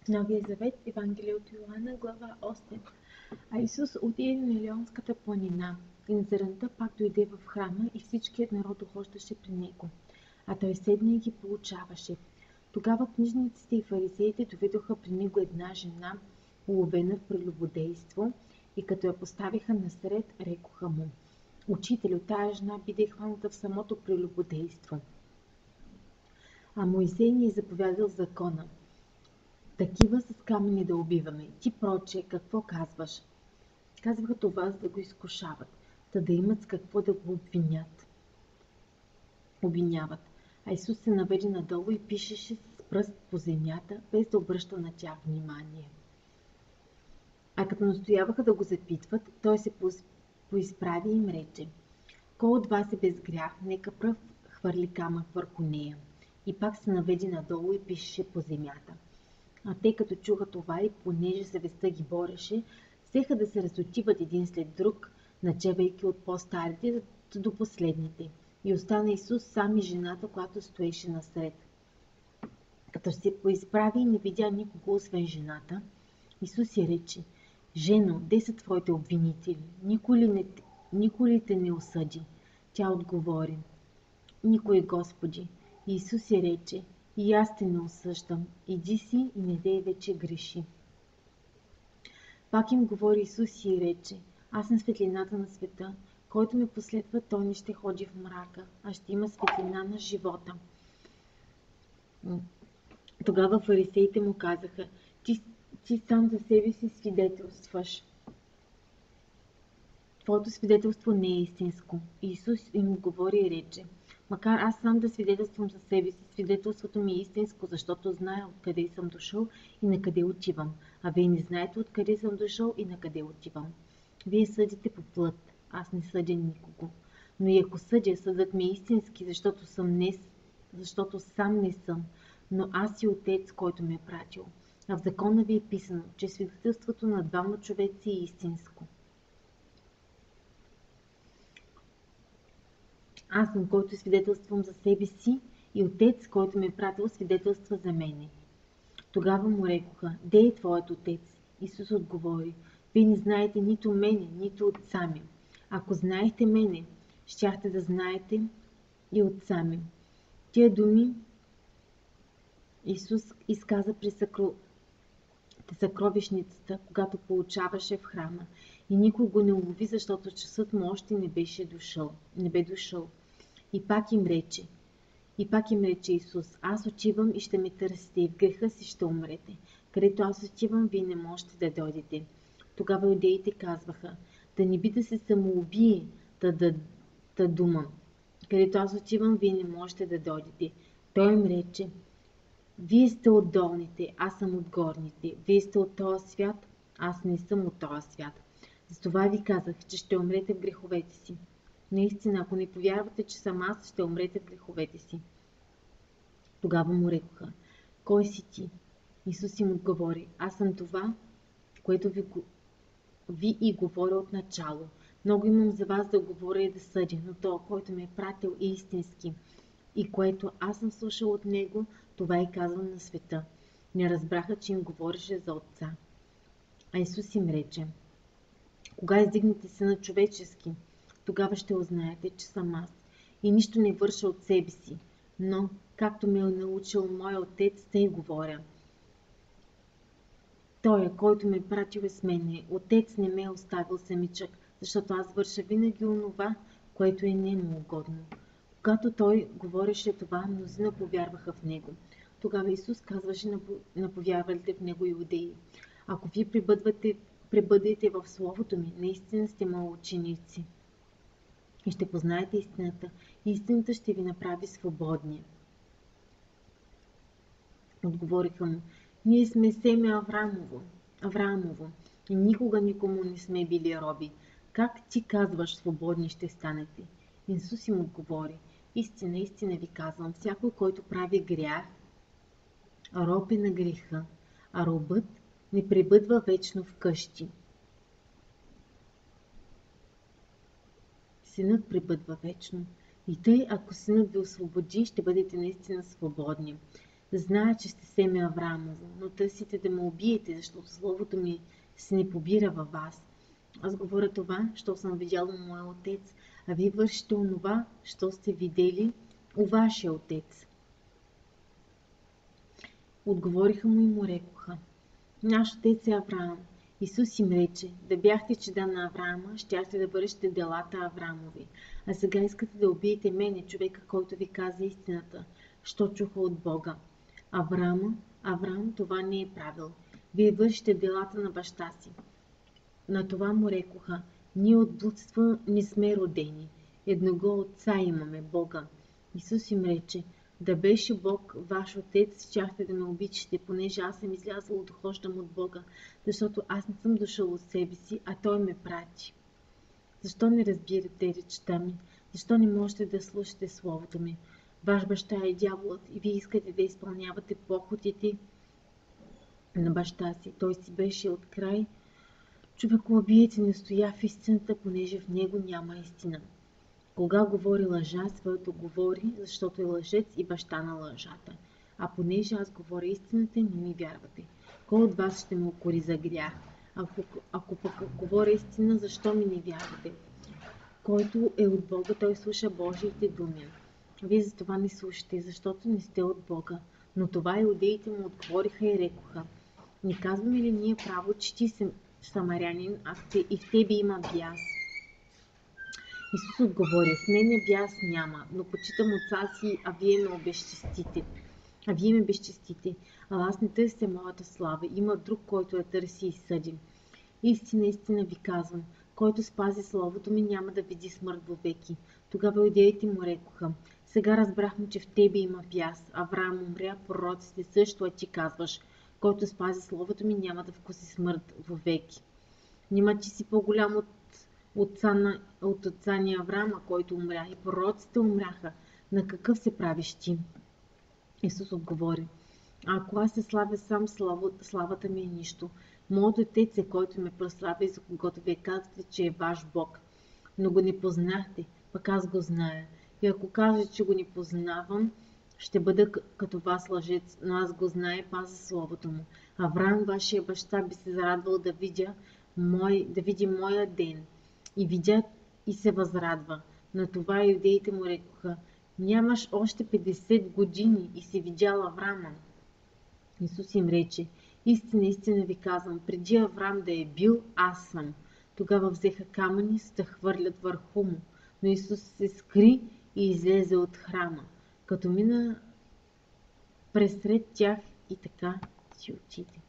Новия завет, Евангелие от Йоанна, глава 8. А Исус отиде на Илионската планина и на заранта пак дойде в храма и всичкият народ дохождаше при него. А той седна и ги получаваше. Тогава книжниците и фарисеите доведоха при него една жена, уловена в прелюбодейство, и като я поставиха насред, рекоха му: Учителю, тая жена биде хваната в самото прелюбодейство. А Моисей ни е заповядал закона: такива с камъни да убиваме. Ти, проче, какво казваш? Казваха това, за да го изкушават, да имат с какво да го обвиняват. А Исус се наведе надолу и пишеше с пръст по земята, без да обръща на тях внимание. А като настояваха да го запитват, той се поизправи и им рече: Кой от вас е без грях, нека пръв хвърли камък върху нея. И пак се наведе надолу и пишеше по земята. А те, като чуха това и понеже съвестта ги бореше, взеха да се разотиват един след друг, начевайки от по-старите до последните. И остана Исус сам и жената, която стоеше насред. Като се поизправи и не видя никого освен жената, Исус ѝ рече: Жено, де са твоите обвинители? Никой ли те не осъди? Тя отговори: Никой, Господи. И Исус ѝ рече: И аз те не осъждам. Иди си и не дей вече греши. Пак им говори Исус и рече: Аз съм светлината на света. Който ме последва, той не ще ходи в мрака, а ще има светлина на живота. Тогава фарисеите му казаха: Ти сам за себе си свидетелстваш. Твоето свидетелство не е истинско. И Исус им говори и рече: Макар аз сам да свидетелствам за себе си, свидетелството ми е истинско, защото зная откъде съм дошъл и на къде отивам. А вие не знаете откъде съм дошъл и на къде отивам. Вие съдите по плът, аз не съдя никого. Но и ако съдя, съдът ми е истински, защото сам не съм, но аз и Отец, който ме е пратил. А в закона ви е писано, че свидетелството на двама човеци е истинско. Аз съм, който свидетелствам за себе си, и Отец, който ме е пратил, свидетелства за мене. Тогава му рекоха: Де е твоят Отец? Исус отговори: Вие не знаете нито мене, нито Отца ми. Ако знаехте мене, щяхте да знаете и Отца ми. Тия думи Исус изказа при съкровищницата, когато получаваше в храма, и никой го не улови, защото часът му още не бе дошъл. И пак им рече Исус: Аз отивам и ще ме търсите, и в греха си ще умрете. Където аз отивам, вие не можете да дойдете. Тогава юдеите казваха: Да не би да се самоубие та дума. Където аз отивам, вие не можете да дойдете. Той им рече: Вие сте от долните, аз съм от горните. Вие сте от този свят, аз не съм от този свят. Затова ви казах, че ще умрете в греховете си. Наистина, ако не повярвате, че съм аз, ще умрете в греховете си. Тогава му рекоха: Кой си ти? Исус им отговори: Аз съм това, което ви и говоря от начало. Много имам за вас да говоря и да съдя, но той, който ме е пратил, е истински. И което аз съм слушал от него, това и казвам на света. Не разбраха, че им говореше за Отца. А Исус им рече: Кога издигнете Сина човечески, тогава ще узнаете, че съм аз. И нищо не върша от себе си, но, както ме е научил моя Отец, тъй говоря. Той, който ме пратил е с мене. Отец не ме е оставил самичък, защото аз върша винаги онова, което е нему угодно. Когато той говореше това, мнозина повярваха в него. Тогава Исус казваше на повярвалите в него иудеи: Ако вие пребъдете в Словото ми, наистина сте мои ученици. И ще познаете истината, и истината ще ви направи свободни. Отговориха му: Ние сме семе Авраамово и никога никому не сме били роби. Как ти казваш, свободни ще станете? Исус им отговори: Истина, истина ви казвам, всякой, който прави грях, роб е на греха, а робът не пребъдва вечно в къщи. Синът пребъдва вечно. И тъй, ако Синът ви освободи, ще бъдете наистина свободни. Зная, че сте семе Авраамово, но търсите да ме убиете, защото Словото ми се не побира във вас. Аз говоря това, що съм видял у моя отец, а вие вършите онова, що сте видели у вашия отец. Отговориха му и му рекоха: Наш отец е Авраам. Исус им рече: Да бяхте чеда на Авраама, щяхте да вършите делата Авраамови. А сега искате да убиете мене, човека, който ви каза истината, що чуха от Бога. Авраам това не е правил. Вие вършите делата на баща си. На това му рекоха: Ние от блудство не сме родени. Едного отца имаме, Бога. Исус им рече: Да беше Бог ваш отец, щяхте да ме обичате, понеже аз съм излязъл дохождам от Бога, защото аз не съм дошъл от себе си, а Той ме прати. Защо не разбирате речта ми? Защо не можете да слушате Словото ми? Ваш баща е дяволът и вие искате да изпълнявате похотите на баща си. Той си беше от край. Човеколюбиец не стоя в истината, понеже в него няма истина. Кога говори лъжа, своето говори, защото е лъжец и баща на лъжата. А понеже аз говоря истината, не ми вярвате. Кой от вас ще ме укори за грях? Ако пък говоря истина, защо ми не вярвате? Който е от Бога, той слуша Божиите думи. Вие за това не слушате, защото не сте от Бога. Но това иудеите му отговориха и рекоха: Не казваме ли ние право, че ти си самарянин, а и в тебе има бяс? Исус отговори: В мене бяс няма, но почитам отца си, а вие ме безчестите. А аз не търся моята слава, има друг, който я търси и съди. Истина ви казвам, който спази словото ми, няма да види смърт вовеки. Тогава иудеите му рекоха: Сега разбрахме, че в тебе има бяс. Авраам умря, пророците също, а ти казваш: Който спази словото ми, няма да вкуси смърт вовеки. Нима ти си по-голям от отца ни Авраама, който умря, и пророците умряха. На какъв се правиш ти? Исус отговори: Ако аз се славя сам, славата ми е нищо. Моят отец е, който ме прославя и за когото вие казвате, че е ваш Бог. Но го не познахте, пък аз го зная. И ако кажа, че го не познавам, ще бъда като вас лъжец, но аз го зная, пазя словото му. Авраам, вашия баща, би се зарадвал да види моя ден. И видя и се възрадва. На това иудеите му рекоха: Нямаш още 50 години и си видял Авраама. Исус им рече: Истина ви казвам, преди Авраам да е бил, аз съм. Тогава взеха камъни, за да хвърлят върху му. Но Исус се скри и излезе от храма, като мина пресред тях и така си отиде.